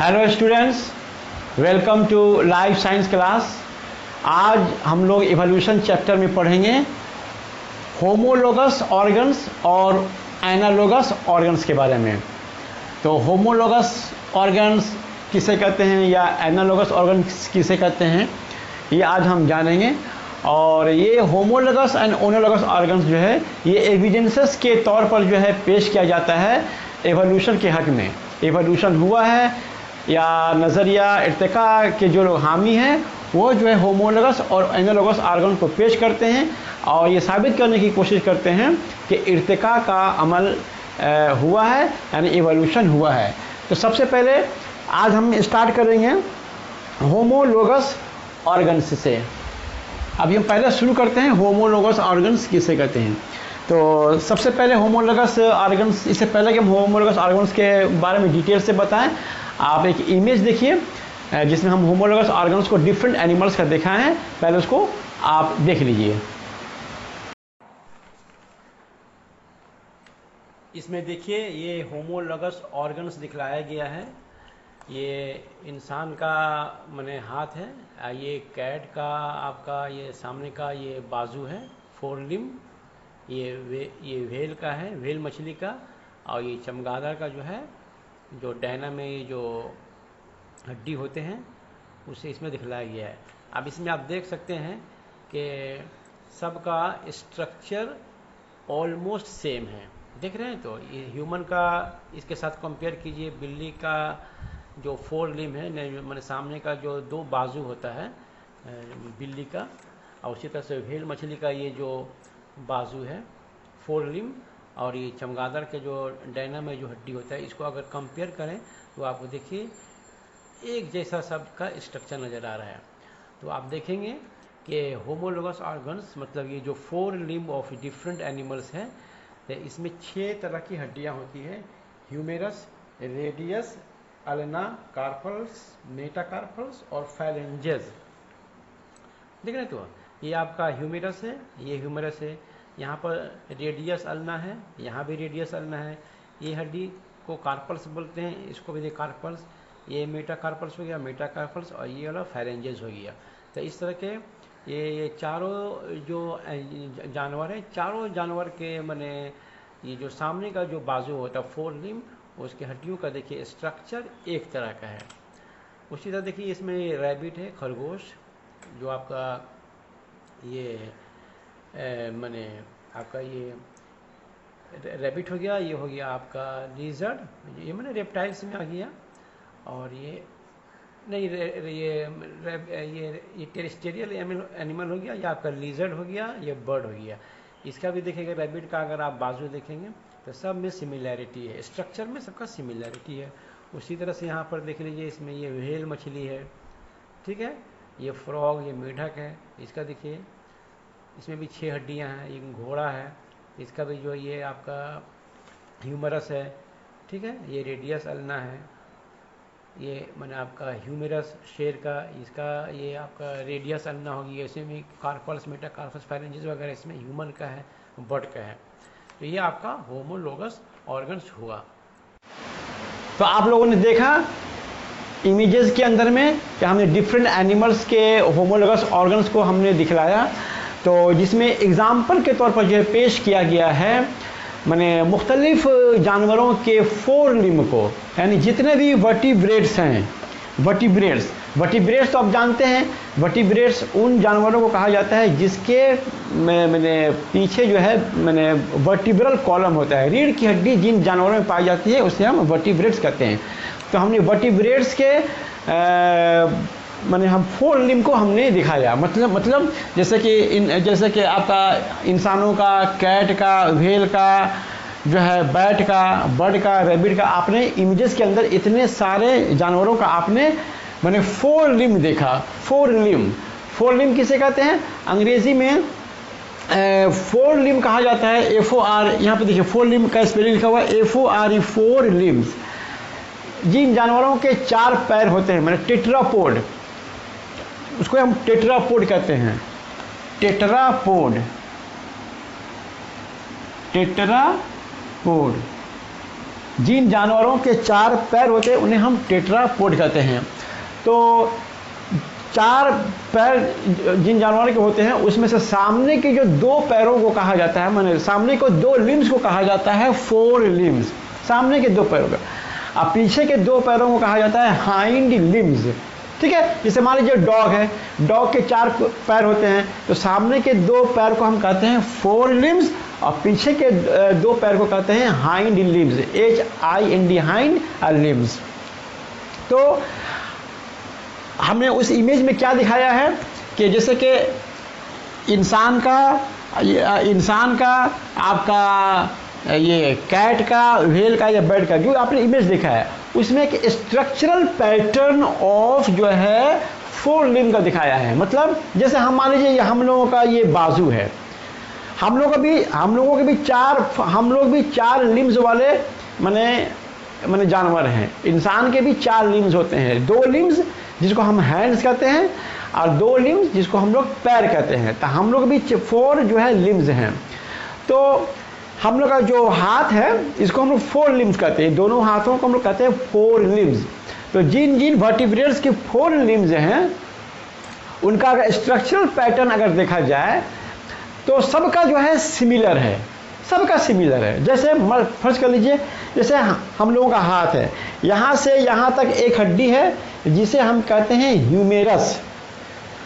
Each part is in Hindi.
Hello students, welcome to life science class. आज हम लोग इवोल्यूशन चैप्टर में पढ़ेंगे होमोलोगस ऑर्गन्स और एनालोगस ऑर्गन्स के बारे में। तो होमोलोगस ऑर्गन्स किसे कहते हैं या एनालोगस ऑर्गन्स किसे कहते हैं, ये आज हम जानेंगे। और ये होमोलोगस एंड ओनोलोगस ऑर्गन्स जो है ये एविडेंसेस के तौर पर जो है पेश किया जाता है एवोल्यूशन के हक में। एवोल्यूशन हुआ है या नज़रिया इर्तिका के जो लोग हामी हैं वो जो है होमोलोगस और एनालोगस ऑर्गन को पेश करते हैं और ये साबित करने की कोशिश करते हैं कि इर्तिका का अमल हुआ है, यानी एवोल्यूशन हुआ है। तो सबसे पहले आज हम स्टार्ट करेंगे होमोलोगस ऑर्गन्स से। अभी हम पहले शुरू करते हैं होमोलोगस ऑर्गन्स किसे कहते हैं। तो सबसे पहले होमोलोगस ऑर्गन्स, इससे पहले कि हम होमोलोगस ऑर्गन्स के बारे में डिटेल से बताएं, आप एक इमेज देखिए जिसमें हम होमोलोगस ऑर्गन्स को डिफरेंट एनिमल्स का दिखाए हैं। पहले उसको आप देख लीजिए। इसमें देखिए ये होमोलोगस ऑर्गन्स दिखलाया गया है। ये इंसान का माने हाथ है, ये कैट का आपका ये सामने का ये बाजू है, फोर लिम, ये व्हेल का है, व्हेल मछली का, और ये चमगादड़ का जो है, जो डैना में ये जो हड्डी होते हैं उसे इसमें दिखलाया गया है। अब इसमें आप देख सकते हैं कि सबका स्ट्रक्चर ऑलमोस्ट सेम है, देख रहे हैं। तो ये ह्यूमन का इसके साथ कंपेयर कीजिए। बिल्ली का जो फोर लिम है, मैंने सामने का जो दो बाजू होता है बिल्ली का, और उसी तरह से व्हेल मछली का ये जो बाजू है फोर लिम, और ये चमगादड़ के जो डैना में जो हड्डी होता है, इसको अगर कंपेयर करें तो आपको देखिए एक जैसा सबका स्ट्रक्चर नज़र आ रहा है। तो आप देखेंगे कि होमोलोगस ऑर्गन्स मतलब ये जो four limb of different animals हैं, तो इसमें 6 तरह की हड्डियां होती हैं: ह्यूमेरस, रेडियस, अल्ना, कार्पल्स, मेटाकार्पल्स और फैलेंजेस। देख रहे हैं। तो ये आपका ह्यूमेरस है, ये ह्यूमेरस है, यहाँ पर रेडियस अल्ना है, यहाँ भी रेडियस अल्ना है। ये हड्डी को कार्पल्स बोलते हैं, इसको भी देखिए कार्पल्स। ये मेटाकार्पल्स हो गया, मेटाकार्पल्स, और ये वाला फैरेंजेस हो गया। तो इस तरह के ये चारों जो जानवर है, चारों जानवर के माने ये जो सामने का जो बाजू होता है फोर लिम, उसके हड्डियों का देखिए स्ट्रक्चर एक तरह का है। उसी तरह देखिए इसमें रैबिट है, खरगोश, जो आपका ये माने आपका ये रैबिट हो गया, ये हो गया आपका लिजर्ड, ये मैंने रेप्टाइल्स में आ गया। और ये नहीं ये टेरेस्टेरियल एनिमल हो गया, ये आपका लिजर्ड हो गया, ये बर्ड हो गया। इसका भी देखेंगे रैबिट का अगर आप बाजू देखेंगे तो सब में सिमिलैरिटी है, स्ट्रक्चर में सबका सिमिलैरिटी है। उसी तरह से यहाँ पर देख लीजिए इसमें ये व्हेल मछली है, ठीक है, ये फ्रॉग, ये मेढक है, इसका देखिए इसमें भी 6 हड्डियाँ हैं। ये घोड़ा है, इसका भी जो ये आपका ह्यूमरस है, ठीक है, ये रेडियस अल्ना है। ये मैंने आपका ह्यूमेरस शेर का, इसका ये आपका रेडियस अल्ना होगी। ऐसे में कार्पल्स, मेटाकार्पल्स, फैरेंजेस वगैरह इसमें ह्यूमन का है, बर्ड का है। तो ये आपका होमोलोगस ऑर्गन्स हुआ। तो आप लोगों ने देखा इमेजेस के अंदर में कि हमने डिफरेंट एनिमल्स के होमोलोगस ऑर्गन्स को हमने दिखलाया। तो जिसमें एग्जाम्पल के तौर पर जो पेश किया गया है माने मुख्तलिफ जानवरों के फोर लिम्ब को, यानी जितने भी वर्टिब्रेट्स हैं, वर्टिब्रेट्स तो आप जानते हैं, वर्टिब्रेट्स उन जानवरों को कहा जाता है जिसके मैंने पीछे जो है मैंने वर्टिब्रल कॉलम होता है। रीढ़ की हड्डी जिन जानवरों में पाई जाती है उसे हम वर्टिब्रेट्स कहते हैं। तो हमने वर्टिब्रेट्स के मैंने हम फोर लिम्ब को हमने दिखाया। मतलब जैसे कि आपका इंसानों का, कैट का, व्हेल का, जो है बैट का, बर्ड का, रैबिट का, आपने इमेजेस के अंदर इतने सारे जानवरों का आपने मैंने फोर लिम्ब देखा। फोर लिम्ब किसे कहते हैं? अंग्रेजी में फोर लिम्ब कहा जाता है, FOR। यहाँ पे देखिए फोर लिम्ब का स्पेलिंग लिखा हुआ है FORE, फोर लिम्ब्स। जिन जानवरों के 4 पैर होते हैं, मैंने टेट्रापोड, उसको हम टेट्रापोड कहते हैं। टेट्रापोड जिन जानवरों के 4 पैर होते हैं उन्हें हम टेट्रापोड कहते हैं। तो 4 पैर जिन जानवरों के होते हैं उसमें से सामने के जो 2 पैरों को कहा जाता है, माने सामने को 2 लिम्स को कहा जाता है 4 लिम्स, सामने के 2 पैरों को। अब पीछे के 2 पैरों को कहा जाता है हाइंड लिम्स। ठीक है, जैसे मान लीजिए डॉग है, डॉग के 4 पैर होते हैं, तो सामने के 2 पैर को हम कहते हैं 4 लिम्स और पीछे के 2 पैर को कहते हैं hind limbs, HIND hind limbs. तो हमने उस इमेज में क्या दिखाया है कि जैसे कि इंसान का आपका ये कैट का, व्हेल का या बर्ड का जो आपने इमेज देखा है उसमें एक स्ट्रक्चरल पैटर्न ऑफ जो है 4 लिम्ब का दिखाया है। मतलब जैसे हम मान लीजिए हम लोगों का ये बाजू है, हम लोग भी 4 लिम्स वाले माने जानवर हैं। इंसान के भी 4 लिम्स होते हैं, 2 लिम्स जिसको हम हैंड्स कहते हैं और 2 लिम्स जिसको हम लोग पैर कहते हैं। तो हम लोग भी 4 जो है लिम्स हैं। तो हम लोग का जो हाथ है इसको हम लोग 4 लिम्स कहते हैं, दोनों हाथों को हम लोग कहते हैं 4 लिम्स। तो जिन वर्टिब्रेट्स के 4 लिम्स हैं उनका अगर स्ट्रक्चरल पैटर्न अगर देखा जाए तो सबका जो है सिमिलर है, सबका सिमिलर है। जैसे फर्ज कर लीजिए, जैसे हम लोगों का हाथ है, यहाँ से यहाँ तक एक हड्डी है जिसे हम कहते हैं ह्यूमेरस,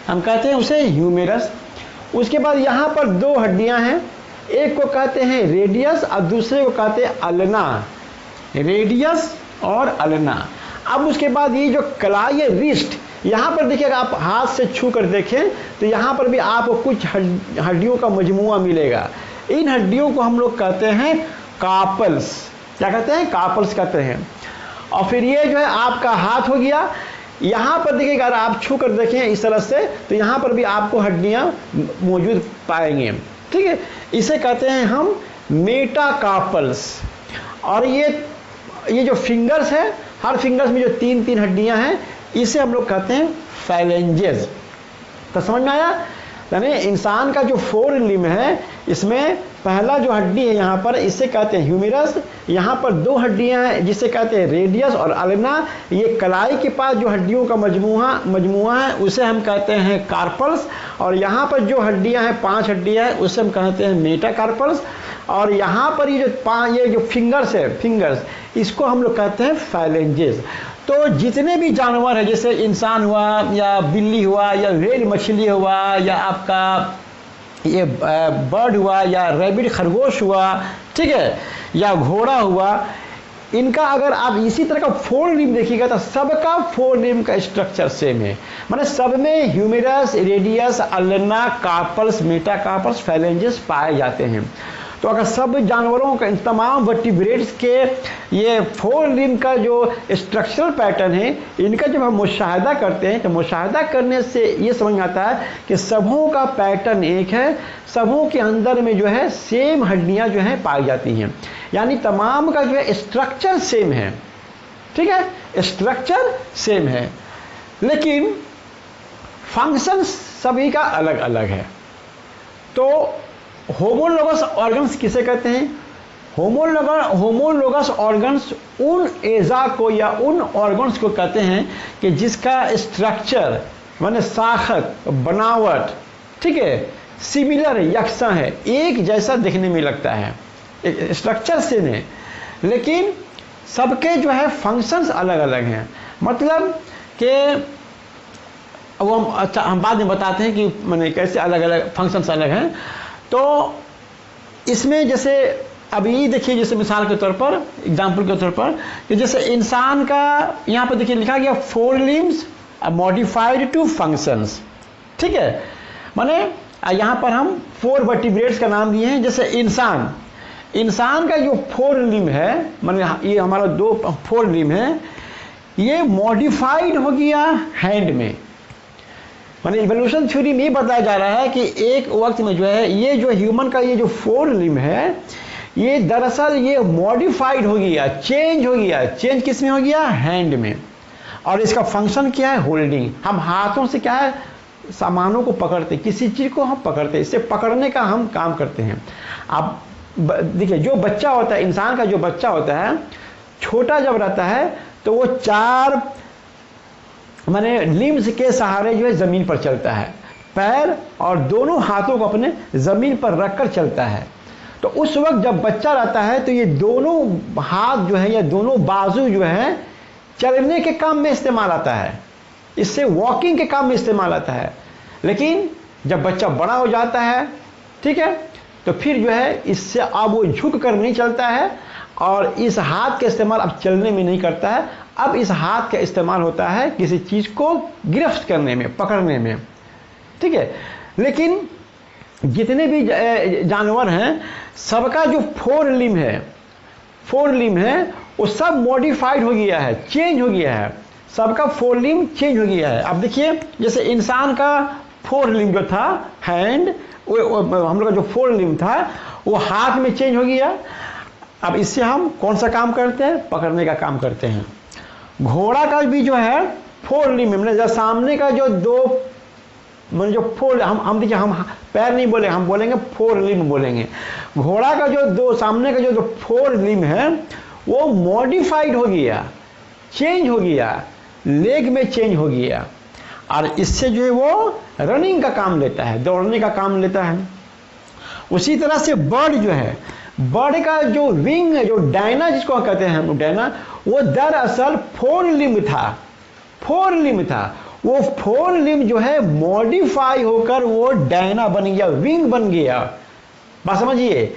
हम कहते हैं उसे ह्यूमेरस। उसके बाद यहाँ पर 2 हड्डियाँ हैं, एक को कहते हैं रेडियस और दूसरे को कहते हैं अल्ना, रेडियस और अल्ना। अब उसके बाद ये जो कलाई है, रिस्ट, यहाँ पर देखिए, आप हाथ से छू कर देखें तो यहाँ पर भी आपको कुछ हड्डियों का मजमुआ मिलेगा। इन हड्डियों को हम लोग कहते हैं कार्पल्स। क्या कहते हैं? कार्पल्स कहते हैं। और फिर ये जो है आपका हाथ हो गया, यहाँ पर देखिए अगर आप छू कर देखें इस तरह से तो यहाँ पर भी आपको हड्डियाँ मौजूद पाएंगे। ठीक है, इसे कहते हैं हम मेटाकार्पल्स। और ये जो फिंगर्स है, हर फिंगर्स में जो 3-3 हड्डियां हैं, इसे हम लोग कहते हैं फैलेंजेस। तो समझ में आया? यानी इंसान का जो 4 लिम्ब है इसमें पहला जो हड्डी है यहाँ पर इसे कहते हैं ह्यूमेरस, यहाँ पर 2 हड्डियां हैं जिसे कहते हैं रेडियस और अल्ना। ये कलाई के पास जो हड्डियों का मजमुआ है उसे हम कहते हैं कार्पल्स। और यहाँ पर जो हड्डियां हैं 5 हड्डियां हैं उसे हम कहते हैं मेटाकार्पल्स। और यहाँ पर ये जो फिंगर्स है, फिंगर्स, इसको हम लोग कहते हैं फैलेंजेस। तो जितने भी जानवर हैं, जैसे इंसान हुआ या बिल्ली हुआ या व्हेल मछली हुआ या आपका ये बर्ड हुआ या रैबिट खरगोश हुआ, ठीक है, या घोड़ा हुआ, इनका अगर आप इसी तरह का 4 लिम्ब देखिएगा तो सबका 4 लिम्ब का स्ट्रक्चर सेम है। माने सब में humerus, radius, ulna, carpals, metacarpals, phalanges पाए जाते हैं। तो अगर सब जानवरों का, तमाम वर्टिब्रेट्स के ये 4 लिम्ब का जो स्ट्रक्चरल पैटर्न है, इनका जब हम मुशाहिदा करते हैं तो मुशाहिदा करने से ये समझ में आता है कि सबों का पैटर्न एक है, सबों के अंदर में जो है सेम हड्डियां जो हैं पाई जाती हैं। यानी तमाम का जो है स्ट्रक्चर सेम है। ठीक है, स्ट्रक्चर सेम है, लेकिन फंक्शन सभी का अलग अलग है। तो होमोलोगस ऑर्गन्स किसे कहते हैं? होमोलोगस ऑर्गन्स उन एजा को या उन ऑर्गन्स को कहते हैं कि जिसका स्ट्रक्चर माने साखत, बनावट, ठीक है, सिमिलर है, यकसा है, एक जैसा दिखने में लगता है, एक स्ट्रक्चर सेम है, लेकिन सबके जो है फंक्शंस अलग अलग हैं। मतलब कि वो हम बाद में बताते हैं कि माने कैसे अलग अलग फंक्शंस अलग हैं। तो इसमें जैसे अभी देखिए, जैसे मिसाल के तौर पर, एग्जाम्पल के तौर पर, कि जैसे इंसान का यहाँ पर देखिए लिखा गया 4 लिम्स मॉडिफाइड टू फंक्शंस। ठीक है, माने यहाँ पर हम 4 वर्टिब्रेट्स का नाम दिए हैं। जैसे इंसान का जो 4 लिम्ब है, माने ये हमारा 4 लिम्ब है, ये मॉडिफाइड हो गया हैंड में। माने इवोल्यूशन थ्योरी में ये बताया जा रहा है कि एक वक्त में जो है ये जो ह्यूमन का ये जो 4 लिम्ब है, ये दरअसल ये मॉडिफाइड हो गया, चेंज हो गया। चेंज किस में हो गया? हैंड में। और इसका फंक्शन क्या है? होल्डिंग। हम हाथों से क्या है, सामानों को पकड़ते, किसी चीज़ को हम पकड़ते, इससे पकड़ने का हम काम करते हैं। अब देखिए, जो बच्चा होता है, इंसान का जो बच्चा होता है, छोटा जब रहता है तो वो 4 माने लिम्स के सहारे जो है जमीन पर चलता है, पैर और दोनों हाथों को अपने जमीन पर रखकर चलता है। तो उस वक्त जब बच्चा रहता है तो ये दोनों हाथ जो है या दोनों बाजू जो है चलने के काम में इस्तेमाल आता है, इससे वॉकिंग के काम में इस्तेमाल आता है। लेकिन जब बच्चा बड़ा हो जाता है, ठीक है, तो फिर जो है इससे अब वो झुक कर नहीं चलता है और इस हाथ का इस्तेमाल अब चलने में नहीं करता है। अब इस हाथ का इस्तेमाल होता है किसी चीज को गिरफ्त करने में, पकड़ने में, ठीक है। लेकिन जितने भी जानवर हैं सबका जो 4 लिम्ब है वो सब मॉडिफाइड हो गया है, चेंज हो गया है, सबका 4 लिम्ब चेंज हो गया है। अब देखिए जैसे इंसान का 4 लिम्ब जो था हैंड, हम लोग का जो 4 लिम्ब था वो हाथ में चेंज हो गया। अब इससे हम कौन सा काम करते हैं? पकड़ने का काम करते हैं। घोड़ा का भी जो है 4 लिम्ब, मतलब सामने का जो 2 मतलब जो 4, हम देखिए हम पैर नहीं बोलेंगे, हम बोलेंगे 4 लिम्ब बोलेंगे। घोड़ा का जो 2 सामने का जो 4 लिम्ब है वो मॉडिफाइड हो गया, चेंज हो गया, लेग में चेंज हो गया और इससे जो है वो रनिंग का काम लेता है, दौड़ने का काम लेता है। उसी तरह से बर्ड जो है, बर्ड का जो विंग है, जो डायना जिसको कहते हैं हम डायना, वो दरअसल 4 लिम्ब था, 4 लिम्ब था। वो 4 लिम्ब जो है मॉडिफाई होकर वो डायना बन गया, विंग बन गया। बात समझिए,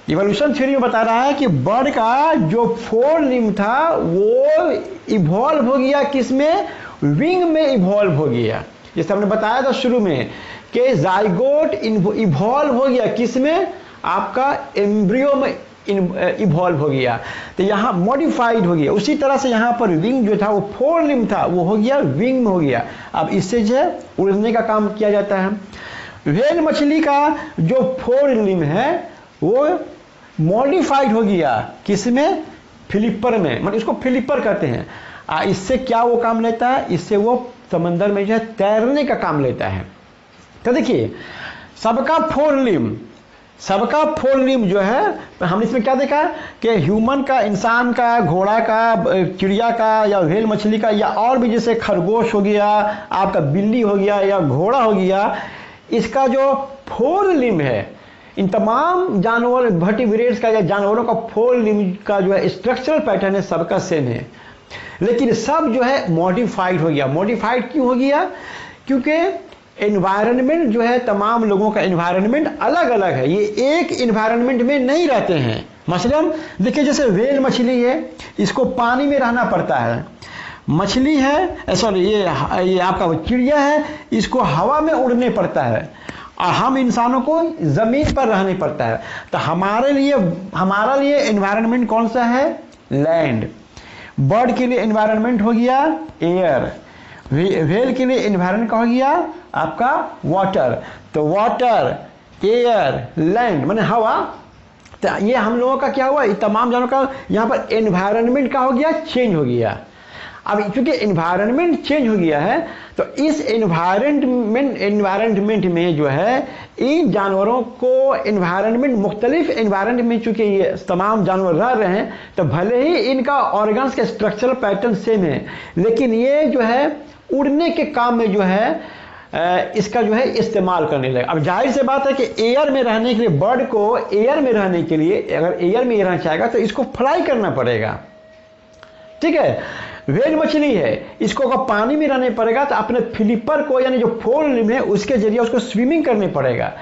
इवोल्यूशन थ्योरी में बता रहा है कि बर्ड का जो 4 लिम्ब था वो इवॉल्व हो गया, किसमें? विंग में इवॉल्व हो गया। जैसे हमने बताया था शुरू में कि जाइगोट इवॉल्व हो गया, किसमें? आपका एम्ब्रियो में इवॉल्व हो गया, तो यहाँ मॉडिफाइड हो गया। उसी तरह से यहाँ पर विंग जो था वो 4 लिम्ब था, वो हो गया विंग में हो गया। अब इससे जो है उड़ने का काम किया जाता है। व्हेल मछली का जो 4 लिम्ब है वो मॉडिफाइड हो गया, किसमें? फ्लिपर में, मतलब इसको फ्लिपर कहते हैं। इससे क्या वो काम लेता है? इससे वो समंदर में जो है तैरने का काम लेता है। तो देखिए सबका 4 लिम्ब जो है, हमने इसमें क्या देखा कि ह्यूमन का, इंसान का, घोड़ा का, चिड़िया का या व्हेल मछली का या और भी, जैसे खरगोश हो गया, आपका बिल्ली हो गया या घोड़ा हो गया, इसका जो 4 लिम्ब है, इन तमाम जानवर वर्टिब्रेट्स का या जानवरों का 4 लिम्ब का जो है स्ट्रक्चरल पैटर्न है सबका सेम है, लेकिन सब जो है मॉडिफाइड हो गया। मॉडिफाइड क्यों हो गया? क्योंकि एनवायरनमेंट जो है, तमाम लोगों का एनवायरनमेंट अलग अलग है, ये एक एनवायरनमेंट में नहीं रहते हैं। मसलन देखिए जैसे व्हेल मछली है, इसको पानी में रहना पड़ता है। मछली है, सॉरी ये आपका चिड़िया है, इसको हवा में उड़ने पड़ता है और हम इंसानों को जमीन पर रहने पड़ता है। तो हमारा लिए एनवायरनमेंट कौन सा है? लैंड। बर्ड के लिए एनवायरनमेंट हो गया एयर, व्हेल के लिए एनवायरनमेंट का हो गया आपका वाटर। तो वाटर, एयर, लैंड माने हवा। तो ये हम लोगों का क्या हुआ? तमाम जानवरों का यहाँ पर एनवायरनमेंट का हो गया, चेंज हो गया। अब चूंकि एनवायरनमेंट चेंज हो गया है तो इस एनवायरनमेंट में जो है इन जानवरों को एनवायरनमेंट, मुख्तलिफ एनवायरनमेंट में चूंकि ये तमाम जानवर रह रहे हैं, तो भले ही इनका ऑर्गन्स के स्ट्रक्चरल पैटर्न सेम है, लेकिन ये जो है उड़ने के काम में जो है इसका जो है इस्तेमाल करने लगे। अब जाहिर से बात है कि एयर में रहने के लिए, बर्ड को एयर में रहने के लिए, अगर एयर में रहना चाहेगा तो इसको फ्लाई करना पड़ेगा, ठीक है। व्हेल मछली है, इसको अगर पानी में रहने पड़ेगा तो अपने फ्लिपर को, यानी जो 4 लिम्ब है उसके जरिए उसको स्विमिंग करने पड़ेगा।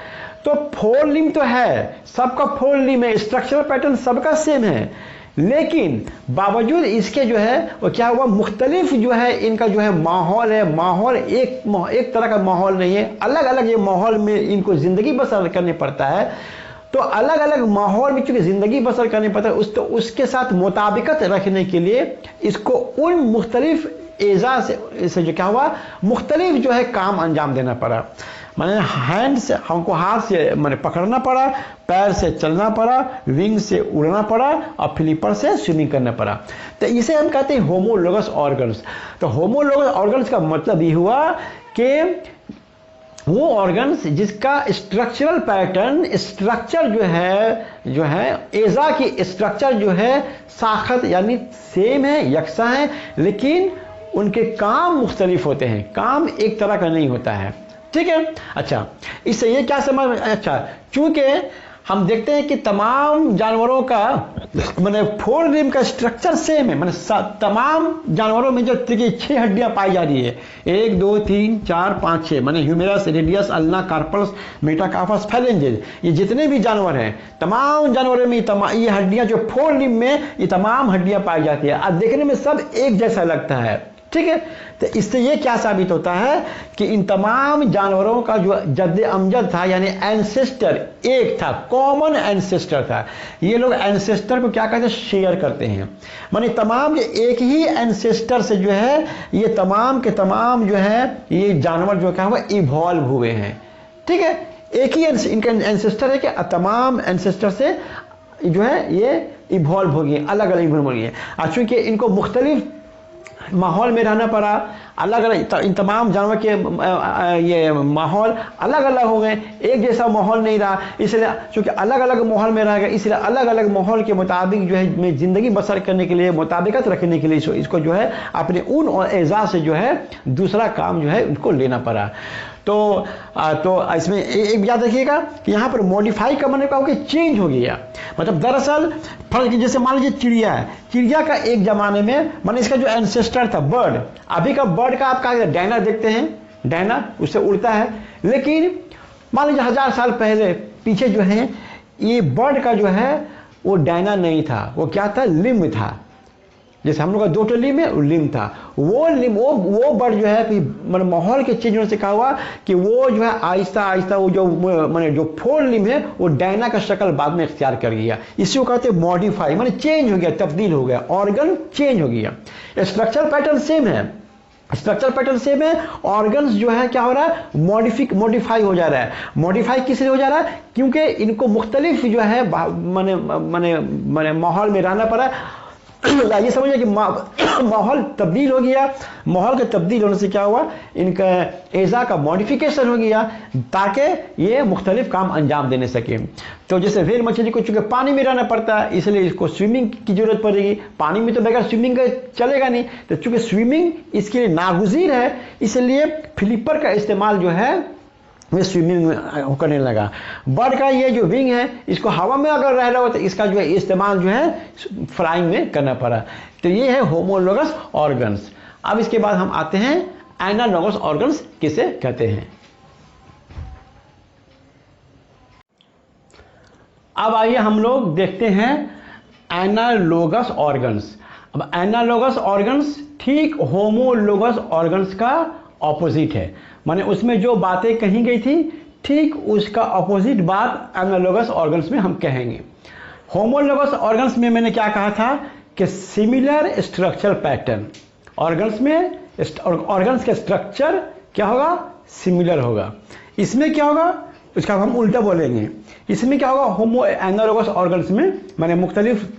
तो 4 लिम्ब तो है, सबका 4 लिम्ब है, स्ट्रक्चरल पैटर्न सबका सेम है, लेकिन बावजूद इसके जो है वो क्या हुआ, मुख्तलिफ जो है इनका जो है माहौल है, माहौल एक तरह का माहौल नहीं है, अलग अलग ये माहौल में इनको ज़िंदगी बसर करने पड़ता है। तो अलग अलग माहौल में चूंकि ज़िंदगी बसर करने पड़ता है, तो उसके साथ मुताबिकत रखने के लिए इसको उन मुख्तलिफ एजा से जो क्या हुआ, मुख्तलिफ जो है काम अंजाम देना पड़ा। माने हैंड से हमको हाथ से माने पकड़ना पड़ा, पैर से चलना पड़ा, विंग से उड़ना पड़ा और फ्लिपर से स्विमिंग करना पड़ा। तो इसे हम कहते हैं होमोलोगस ऑर्गन्स। तो होमोलोगस ऑर्गन्स का मतलब ये हुआ कि वो ऑर्गन्स जिसका स्ट्रक्चरल पैटर्न, स्ट्रक्चर जो है एजा की स्ट्रक्चर जो है साखत यानी सेम है, यकसा है, लेकिन उनके काम मुख्तलिफ होते हैं, काम एक तरह का नहीं होता है। ठीक है, अच्छा, इससे ये क्या समझ, अच्छा, चूंकि हम देखते हैं कि तमाम जानवरों का मैंने 4 लिम्ब का स्ट्रक्चर सेम है, मैंने तमाम जानवरों में जो 6 हड्डियां पाई जा रही है, 1 2 3 4 5 6, मैंने humerus, radius, ulna, carpals, metacarpus, phalanges, ये जितने भी जानवर हैं, तमाम जानवरों में ये हड्डियां जो 4 लिम्ब में ये तमाम हड्डियां पाई जाती है। अब देखने में सब एक जैसा लगता है, ठीक है। तो इससे ये क्या साबित होता है कि इन तमाम जानवरों का जो जद्द अमजद था यानी एंसेस्टर एक था, कॉमन एंसेस्टर था। ये लोग एंसेस्टर को क्या कहते हैं, शेयर करते हैं, माने तमाम एक ही एंसेस्टर से जो है ये तमाम के तमाम जो है ये जानवर जो क्या हुआ इवॉल्व हुए हैं। ठीक है, एक ही इनका एंसेस्टर है कि तमाम एंसेस्टर से जो है ये इवॉल्व हो गए, अलग अलग इवॉल्व हो गए। चूंकि इनको मुख्तलिफ माहौल में रहना पड़ा, अलग अलग इन तमाम जानवर के ये माहौल अलग अलग हो गए, एक जैसा माहौल नहीं रहा, इसलिए चूंकि अलग अलग माहौल में रह गए, इसलिए अलग अलग माहौल के मुताबिक जो है में ज़िंदगी बसर करने के लिए, मुताबिकत रखने के लिए इसको जो है अपने उन और एज़ा से जो है दूसरा काम जो है उनको लेना पड़ा। तो इसमें एक याद रखिएगा कि यहाँ पर मॉडिफाई का मतलब क्या हो गया, चेंज हो गया। मतलब दरअसल फर्क, जैसे मान लीजिए चिड़िया है, चिड़िया का एक जमाने में माने इसका जो एंसेस्टर था बर्ड, अभी का बर्ड का आपका डायना देखते हैं, डायना उससे उड़ता है, लेकिन मान लीजिए 1000 साल पहले पीछे जो है ये बर्ड का जो है वो डायना नहीं था, वो क्या था, लिम्ब था। जैसे हम लोग का 2 लिम्ब है, लिम्ब था, वो लिम्ब वो बर्ड जो है मैंने माहौल के चेंज होने से कहा हुआ कि वो जो है आहिस्ता आहिस्ता वो जो मैंने जो 4 लिम्ब है वो डायना का शक्ल बाद में इख्तियार कर गया। इसी को कहते हैं मॉडिफाई, माने चेंज हो गया, तब्दील हो गया, ऑर्गन चेंज हो गया। स्ट्रक्चर पैटर्न सेम है, स्ट्रक्चर पैटर्न सेम है, ऑर्गन्स जो है क्या हो रहा है, मॉडिफाई हो जा रहा है। मॉडिफाई किस लिए हो जा रहा है, क्योंकि इनको मुख्तलिफ जो है माने माहौल में रहना पड़ा। ये समझिए कि माहौल तब्दील हो गया, माहौल के तब्दील होने से क्या हुआ, इनका एज़ा का मॉडिफिकेशन हो गया ताकि ये मुख्तलिफ काम अंजाम देने सके। तो जैसे व्हेल मछली को चूंकि पानी में रहना पड़ता है इसलिए इसको स्विमिंग की जरूरत पड़ेगी, पानी में तो बगैर स्विमिंग का चलेगा नहीं, तो चूंकि स्विमिंग इसके लिए नागुज़ीर है इसलिए फ्लिपर का इस्तेमाल जो है वे स्विमिंग में करने लगा। बर्ड का ये जो विंग है इसको हवा में अगर रह रहा हो तो इसका जो है इस्तेमाल जो है फ्लाइंग में करना पड़ा। तो ये है होमोलोगस ऑर्गन्स। अब इसके बाद हम आते हैं एनालॉगस ऑर्गन्स किसे कहते हैं। अब आइए हम लोग देखते हैं एनालॉगस ऑर्गन्स। अब एनालॉगस ऑर्गन्स ठीक होमोलोगस ऑर्गन्स का ऑपोजिट है, माने उसमें जो बातें कही गई थी ठीक उसका ऑपोजिट बात एनालॉगस ऑर्गन्स में हम कहेंगे। होमोलोगस ऑर्गन्स में मैंने क्या कहा था कि सिमिलर स्ट्रक्चर पैटर्न, ऑर्गन्स में ऑर्गन्स का स्ट्रक्चर क्या होगा, सिमिलर होगा। इसमें क्या होगा, उसका हम उल्टा बोलेंगे, इसमें क्या होगा, एनालॉगस ऑर्गन्स में माने मुख्तलिफ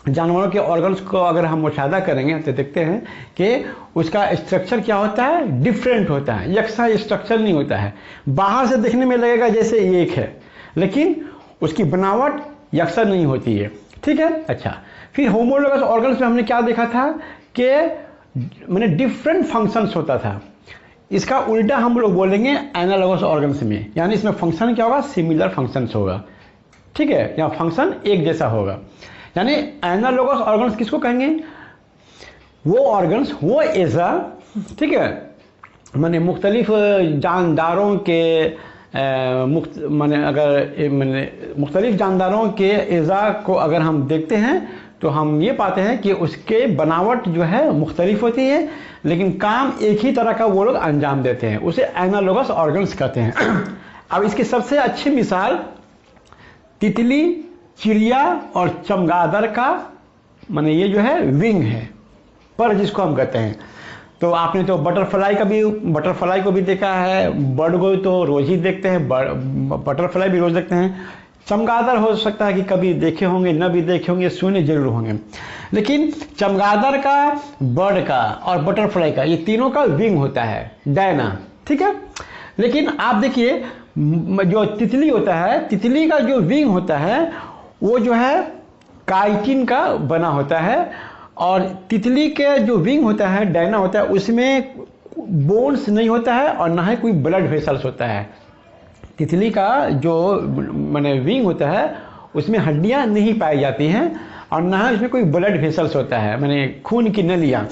जानवरों के ऑर्गन्स को अगर हम मुशाहिदा करेंगे तो देखते हैं कि उसका स्ट्रक्चर क्या होता है, डिफरेंट होता है, यकसा स्ट्रक्चर नहीं होता है। बाहर से देखने में लगेगा जैसे एक है लेकिन उसकी बनावट यकसा नहीं होती है, ठीक है। अच्छा, फिर होमोलोगस ऑर्गन्स में हमने क्या देखा था कि मैंने डिफरेंट फंक्शंस होता था, इसका उल्टा हम लोग बोलेंगे एनालॉगस ऑर्गन्स में, यानी इसमें फंक्शन क्या होगा, सिमिलर फंक्शंस होगा, ठीक है, यहाँ फंक्शन एक जैसा होगा। यानी एनालॉगस ऑर्गन्स किसको कहेंगे, वो ऑर्गन्स, वो एज़ा, ठीक है, माने मुख्तलिफ जानदारों के मुख्तलिफ जानदारों के एज़ा को अगर हम देखते हैं तो हम ये पाते हैं कि उसके बनावट जो है मुख्तलिफ होती है लेकिन काम एक ही तरह का वो लोग अंजाम देते हैं, उसे एनालॉगस ऑर्गन्स कहते हैं। अब इसकी सबसे अच्छी मिसाल तितली, चिड़िया और चमगादड़ का माने ये जो है विंग है, पर जिसको हम कहते हैं। तो आपने तो बटरफ्लाई को भी देखा है, बर्ड को तो रोज ही देखते हैं, बटरफ्लाई भी रोज देखते हैं। चमगादड़ हो सकता है कि कभी देखे होंगे, न भी देखे होंगे, सुने जरूर होंगे, लेकिन चमगादड़ का, बर्ड का और बटरफ्लाई का, ये तीनों का विंग होता है, डायना, ठीक है। लेकिन आप देखिए जो तितली होता है, तितली का जो विंग होता है वो जो है काइटिन का बना होता है, और तितली के जो विंग होता है, डायना होता है, उसमें बोन्स नहीं होता है और ना ही कोई ब्लड वेसल्स होता है। तितली का जो माने विंग होता है उसमें हड्डियां नहीं पाई जाती हैं और ना ही उसमें कोई ब्लड वेसल्स होता है, माने खून की नलियां।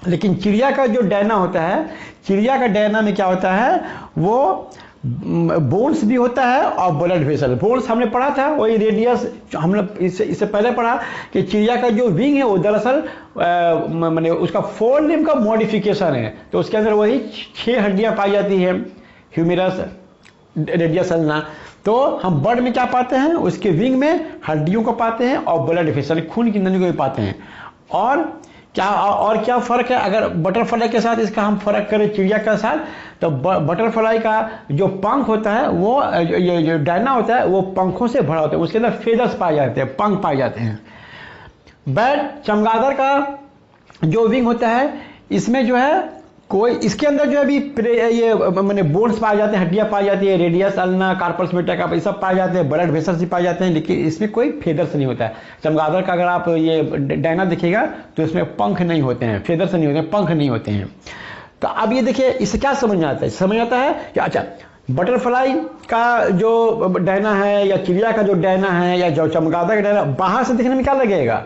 लेकिन चिड़िया का जो डायना होता है, चिड़िया का डायना में क्या होता है, वो बोन्स भी होता है और ब्लड वेसल। बोन्स हमने पढ़ा था, वही रेडियस, हमने इससे पहले पढ़ा कि चिड़िया का जो विंग है वो दरअसल माने उसका फोर लिम्ब का मॉडिफिकेशन है, तो उसके अंदर वही 6 हड्डियां पाई जाती है, ह्यूमेरस, रेडियस, अल्ना। तो हम बर्ड में क्या पाते हैं, उसके विंग में हड्डियों को पाते हैं और ब्लड वेसल, खून की नली को भी पाते हैं। और क्या फ़र्क है अगर बटरफ्लाई के साथ इसका हम फ़र्क करें चिड़िया के साथ, तो बटरफ्लाई का जो पंख होता है, वो ये जो डायना होता है वो पंखों से भरा होता है, उसके अंदर फेदर्स पाए जाते हैं, पंख पाए जाते हैं। चमगादड़ का जो विंग होता है, इसमें जो है कोई, इसके अंदर जो है अभी ये मैंने बोन्स पाए जाते हैं, हड्डियां पाई जाती है, रेडियस, अल्ना, कार्पस मेटाकार्प, ये सब पाए जाते हैं, ब्लड वेसल्स भी पाए जाते हैं, लेकिन इसमें कोई फेदर्स नहीं होता है। चमगादड़ का अगर आप ये डायना देखिएगा तो इसमें पंख नहीं होते हैं, फेदर्स नहीं होते हैं, पंख नहीं होते हैं। तो अब ये देखिए, इससे क्या समझ आता है, समझ आता है कि अच्छा बटरफ्लाई का जो डायना है या चिड़िया का जो डायना है या जो चमगादड़ का डायना, बाहर से देखने में क्या लगेगा,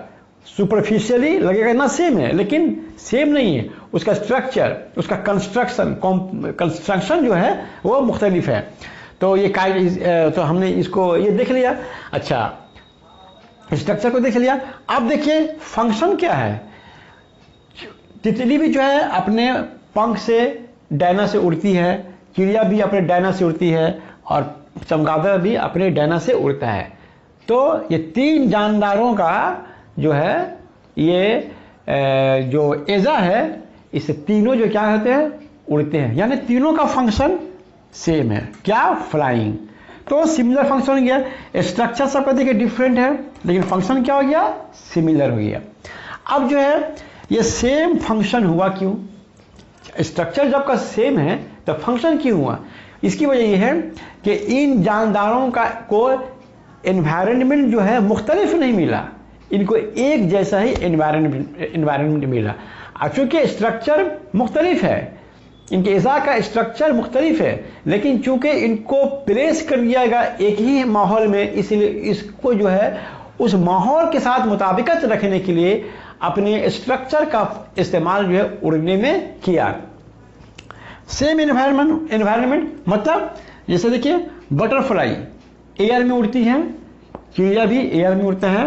सुपरफिशियली लगेगा ना सेम है, लेकिन सेम नहीं है। उसका स्ट्रक्चर, उसका कंस्ट्रक्शन जो है वो मुख्तलिफ है। तो ये तो हमने इसको ये देख लिया, अच्छा स्ट्रक्चर को देख लिया। अब देखिए फंक्शन क्या है। तितली भी जो है अपने पंख से डायना से उड़ती है, चिड़िया भी अपने डायना से उड़ती है और चमगादड़ भी अपने डायना से उड़ता है। तो ये 3 जानदारों का जो है ये जो एजा है, इससे तीनों जो क्या होते हैं, उड़ते हैं, यानी तीनों का फंक्शन सेम है, क्या, फ्लाइंग। तो सिमिलर फंक्शन हो गया। स्ट्रक्चर सबका देखिए डिफरेंट है, लेकिन फंक्शन क्या हो गया, सिमिलर हो गया। अब जो है ये सेम फंक्शन हुआ क्यों, स्ट्रक्चर जब का सेम है तो फंक्शन क्यों हुआ। इसकी वजह यह है कि इन जानदारों को एनवायरनमेंट जो है मुख्तलिफ नहीं मिला, इनको एक जैसा ही एनवायरनमेंट मिला। चूंकि स्ट्रक्चर मुख्तलिफ है, इनके एजा का स्ट्रक्चर मुख्तलिफ है, लेकिन चूंकि इनको प्लेस कर दिया गया एक ही माहौल में, इसलिए इसको जो है उस माहौल के साथ मुताबिकत रखने के लिए अपने स्ट्रक्चर का इस्तेमाल जो है उड़ने में किया। सेम एनवायरनमेंट मतलब जैसे देखिए बटरफ्लाई एयर में उड़ती है, चिड़िया भी एयर में उड़ता है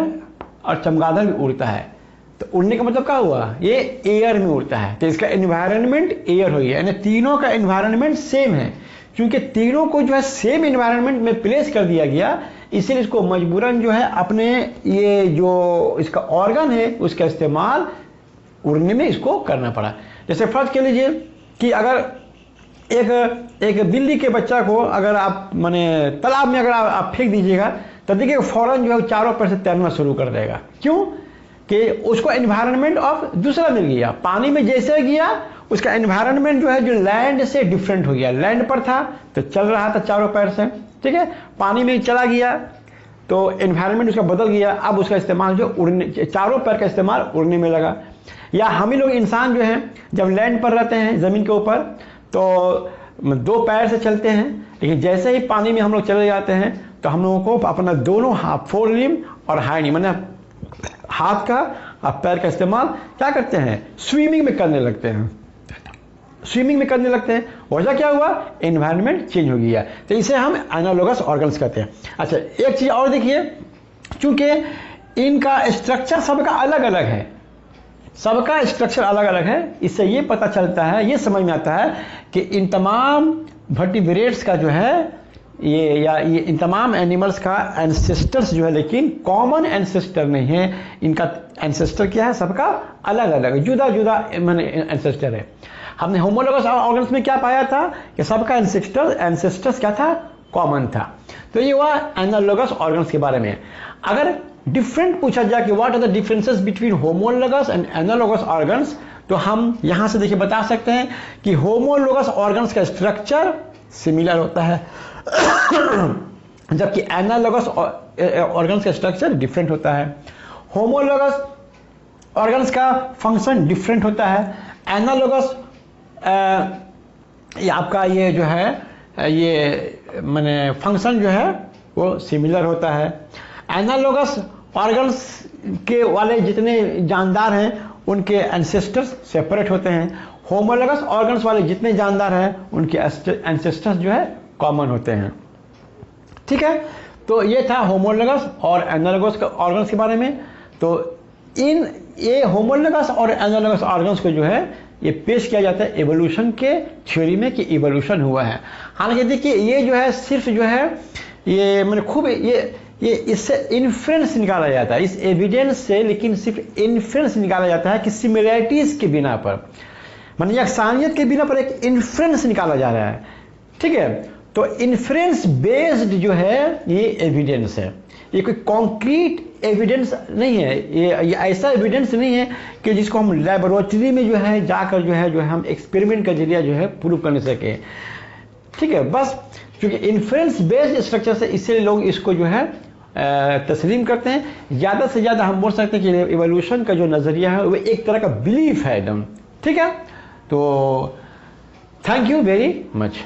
और चमगादड़ भी उड़ता है। तो उड़ने का मतलब क्या हुआ, ये एयर में उड़ता है, तो इसका एनवायरनमेंट एयर हो गया, यानी तीनों का एनवायरनमेंट सेम है। क्योंकि तीनों को जो है सेम एनवायरनमेंट में प्लेस कर दिया गया, इसलिए इसको मजबूरन जो है अपने ये जो इसका ऑर्गन है उसका इस्तेमाल उड़ने में इसको करना पड़ा। जैसे फर्ज कर लीजिए कि अगर एक बिल्ली के बच्चा को अगर आप माने तालाब में अगर आप फेंक दीजिएगा, तो देखिए फौरन जो है चारों पैर से तैरना शुरू कर देगा। क्यों कि उसको एनवायरनमेंट ऑफ दूसरा मिल गया। पानी में जैसे गया उसका एनवायरनमेंट जो है जो लैंड से डिफरेंट हो गया। लैंड पर था तो चल रहा था चारों पैर से, ठीक है, पानी में चला गया तो एनवायरनमेंट उसका बदल गया, अब उसका इस्तेमाल जो उड़ने, चारों पैर का इस्तेमाल उड़ने में लगा। या हम ही लोग इंसान जो हैं जब लैंड पर रहते हैं ज़मीन के ऊपर तो 2 पैर से चलते हैं, लेकिन जैसे ही पानी में हम लोग चले जाते हैं तो हम लोगों को अपना दोनों हाथ, फोर लिम्ब और हाइंड मतलब हाथ का और पैर का इस्तेमाल क्या करते हैं, स्विमिंग में करने लगते हैं, स्विमिंग में करने लगते हैं। वजह क्या हुआ, एनवायरनमेंट चेंज हो गया। तो इसे हम एनालोगस ऑर्गन्स कहते हैं। अच्छा एक चीज़ और देखिए, चूंकि इनका स्ट्रक्चर सबका अलग अलग है, सबका स्ट्रक्चर अलग अलग है, इससे ये पता चलता है, ये समझ में आता है कि इन तमाम वर्टिब्रेट्स का जो है ये इन तमाम एनिमल्स का एंसेस्टर्स जो है, लेकिन कॉमन एंसेस्टर नहीं है। इनका एंसेस्टर क्या है, सबका अलग अलग जुदा जुदा माने एंसेस्टर है। हमने होमोलोगस ऑर्गन्स में क्या पाया था कि सबका एंसेस्टर्स क्या था, कॉमन था। तो ये हुआ एनालोगस ऑर्गन्स के बारे में। अगर डिफरेंट पूछा जाए कि what are the differences between homologous and analogous organs, तो हम यहां से देखिए बता सकते हैं कि होमोलोगस ऑर्गन्स का स्ट्रक्चर सिमिलर होता है, जबकि एनालॉगस ऑर्गन्स का स्ट्रक्चर डिफरेंट होता है। होमोलॉगस ऑर्गन्स का फंक्शन डिफरेंट होता है। एनालॉगस ये आपका ये जो है ये माने फंक्शन जो है वो सिमिलर होता है। एनालॉगस ऑर्गन्स के वाले जितने जानदार हैं उनके एंसेस्टर्स सेपरेट होते हैं। होमोलॉगस ऑर्गन्स वाले जितने जानदार हैं उनके एंसेस्टर्स जो है कॉमन होते हैं। ठीक है, तो ये था होमोलॉगस और एनालॉगस ऑर्गन्स के बारे में। तो ये होमोलॉगस और एनालॉगस ऑर्गन्स को जो है ये पेश किया जाता है एवोल्यूशन के थ्योरी में कि इवोल्यूशन हुआ है। हालांकि देखिए ये जो है सिर्फ जो है ये मैंने खूब ये इससे इन्फ्रेंस निकाला जाता है इस एविडेंस से, लेकिन सिर्फ इन्फ्रेंस निकाला जाता है कि सिमिलैरिटीज के बिना पर, माने यकसानियत के बिना पर एक इन्फ्रेंस निकाला जा रहा है। ठीक है, तो इन्फ्रेंस बेस्ड जो है ये एविडेंस है, ये कोई कॉन्क्रीट एविडेंस नहीं है, ये ऐसा एविडेंस नहीं है कि जिसको हम लेबोरेटरी में जो है जाकर जो है हम एक्सपेरिमेंट का जरिया जो है प्रूव कर सके। ठीक है, बस क्योंकि इन्फ्रेंस बेस्ड स्ट्रक्चर से इसलिए लोग इसको जो है तस्लीम करते हैं। ज़्यादा से ज़्यादा हम बोल सकते हैं कि इवोल्यूशन का जो नज़रिया है वो एक तरह का बिलीफ है एकदम। ठीक है, तो थैंक यू वेरी मच।